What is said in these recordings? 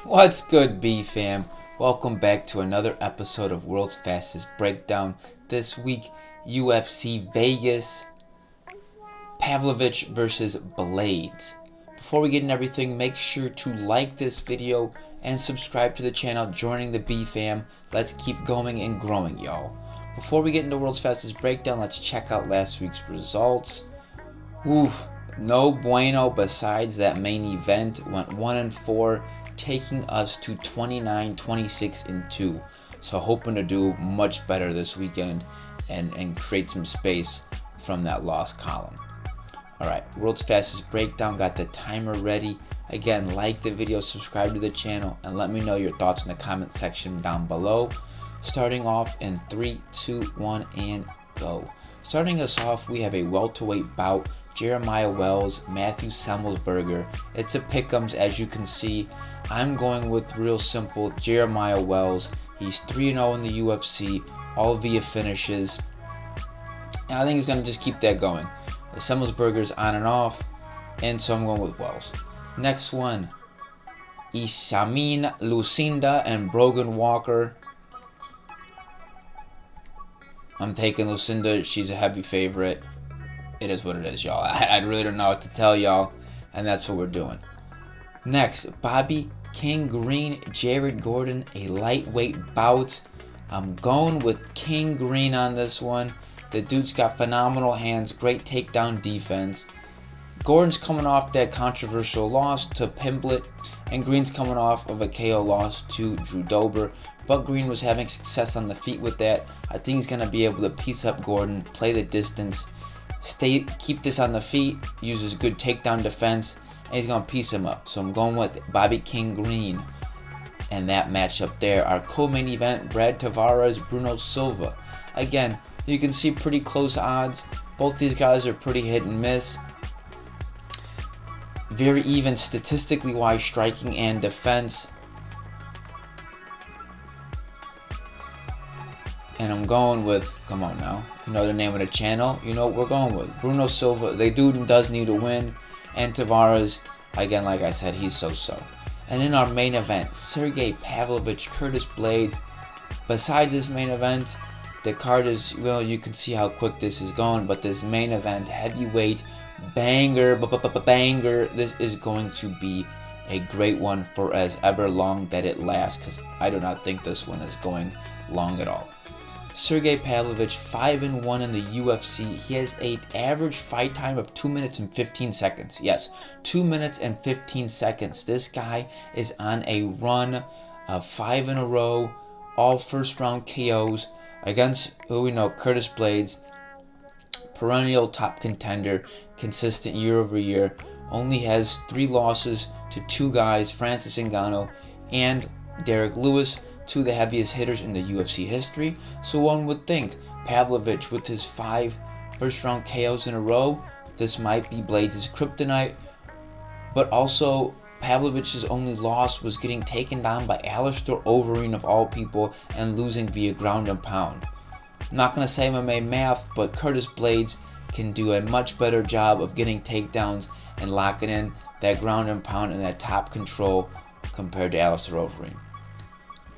What's good, B fam? Welcome back to another episode of World's Fastest Breakdown. This week, UFC Vegas, Pavlovich versus Blades. Before we get into everything, make sure to like this video and subscribe to the channel, joining the B fam. Let's keep going and growing, y'all. Before we get into World's Fastest Breakdown, let's check out last week's results. Oof, no bueno besides that main event. Went 1-4. Taking us to 29, 26, and 2. So hoping to do much better this weekend and create some space from that loss column. Alright, World's Fastest Breakdown, got the timer ready. Again, like the video, subscribe to the channel, and let me know your thoughts in the comment section down below. Starting off in 3, 2, 1, and go. Starting us off, we have a welterweight bout. Jeremiah Wells, Matthew Semmelsberger. It's a pick'ems, as you can see. I'm going with real simple Jeremiah Wells. He's 3-0 in the UFC, all via finishes. And I think he's going to just keep that going. Semmelsberger's on and off, and so I'm going with Wells. Next one, Isamin Lucinda and Brogan Walker. I'm taking Lucinda. She's a heavy favorite. It is what it is, y'all. I really don't know what to tell y'all, and that's what we're doing. Next, Bobby King Green, Jared Gordon, a lightweight bout. I'm going with King Green on this one. The dude's got phenomenal hands, great takedown defense. Gordon's coming off that controversial loss to Pimblett, and Green's coming off of a KO loss to Drew Dober. But Green was having success on the feet with that. I think he's going to be able to piece up Gordon, play the distance, keep this on the feet, uses good takedown defense, and he's going to piece him up. So I'm going with Bobby King Green and that matchup there. Our co-main event, Brad Tavares, Bruno Silva. Again, you can see pretty close odds. Both these guys are pretty hit and miss. Very even statistically wise, striking and defense. And I'm going with, come on now, you know the name of the channel, you know what we're going with. Bruno Silva, the dude does need a win. And Tavares, again, like I said, he's so-so. And in our main event, Sergey Pavlovich, Curtis Blades. Besides this main event, the card is, well, you can see how quick this is going. But this main event, heavyweight, banger, banger, this is going to be a great one for as ever long that it lasts. Because I do not think this one is going long at all. Sergey Pavlovich, 5-1 in the UFC. He has an average fight time of 2 minutes and 15 seconds. Yes, 2 minutes and 15 seconds. This guy is on a run of 5 in a row, all first round KOs against, who we know, Curtis Blades, perennial top contender, consistent year over year. Only has 3 losses to 2 guys, Francis Ngannou and Derek Lewis, 2 of the heaviest hitters in the UFC history. So one would think Pavlovich, with his 5 first round KOs in a row, this might be Blades' kryptonite. But also, Pavlovich's only loss was getting taken down by Alistair Overeem of all people and losing via ground and pound. I'm not going to say MMA math, but Curtis Blades can do a much better job of getting takedowns and locking in that ground and pound and that top control compared to Alistair Overeem.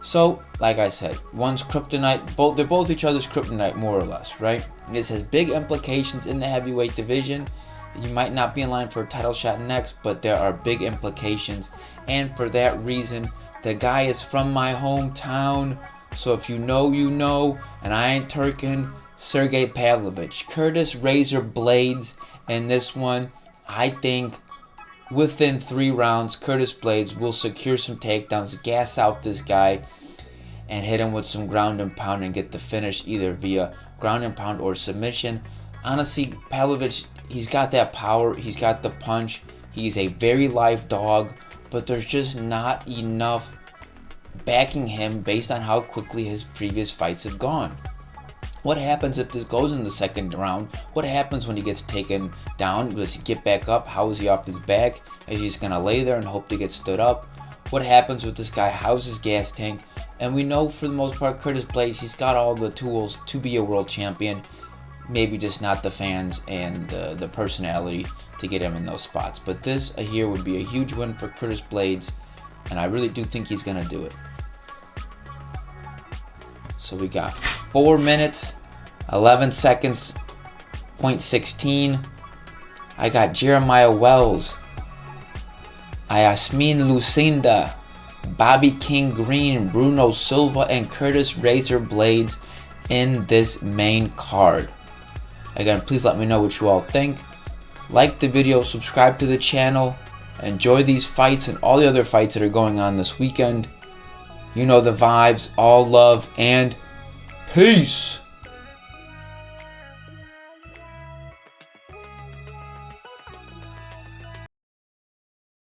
So, like I said, one's kryptonite, they're both each other's kryptonite, more or less, right? This has big implications in the heavyweight division. You might not be in line for a title shot next, but there are big implications. And for that reason, the guy is from my hometown. So if you know, you know, and I ain't Turkin, Sergey Pavlovich. Curtis Razor Blades in this one. I think within 3 rounds, Curtis Blades will secure some takedowns, gas out this guy, and hit him with some ground and pound and get the finish either via ground and pound or submission. Honestly, Pavlovich, he's got that power, he's got the punch, he's a very live dog, but there's just not enough backing him based on how quickly his previous fights have gone. What happens if this goes in the second round? What happens when he gets taken down? Does he get back up? How is he off his back? Is he just going to lay there and hope to get stood up? What happens with this guy? How's his gas tank? And we know for the most part, Curtis Blades, he's got all the tools to be a world champion. Maybe just not the fans and the personality to get him in those spots. But this here would be a huge win for Curtis Blades. And I really do think he's going to do it. So we got 4 minutes, 11 seconds, 0.16. I got Jeremiah Wells, Yasmin Lucinda, Bobby King Green, Bruno Silva, and Curtis Razor Blades in this main card. Again, please let me know what you all think. Like the video, subscribe to the channel, enjoy these fights and all the other fights that are going on this weekend. You know the vibes, all love, and peace!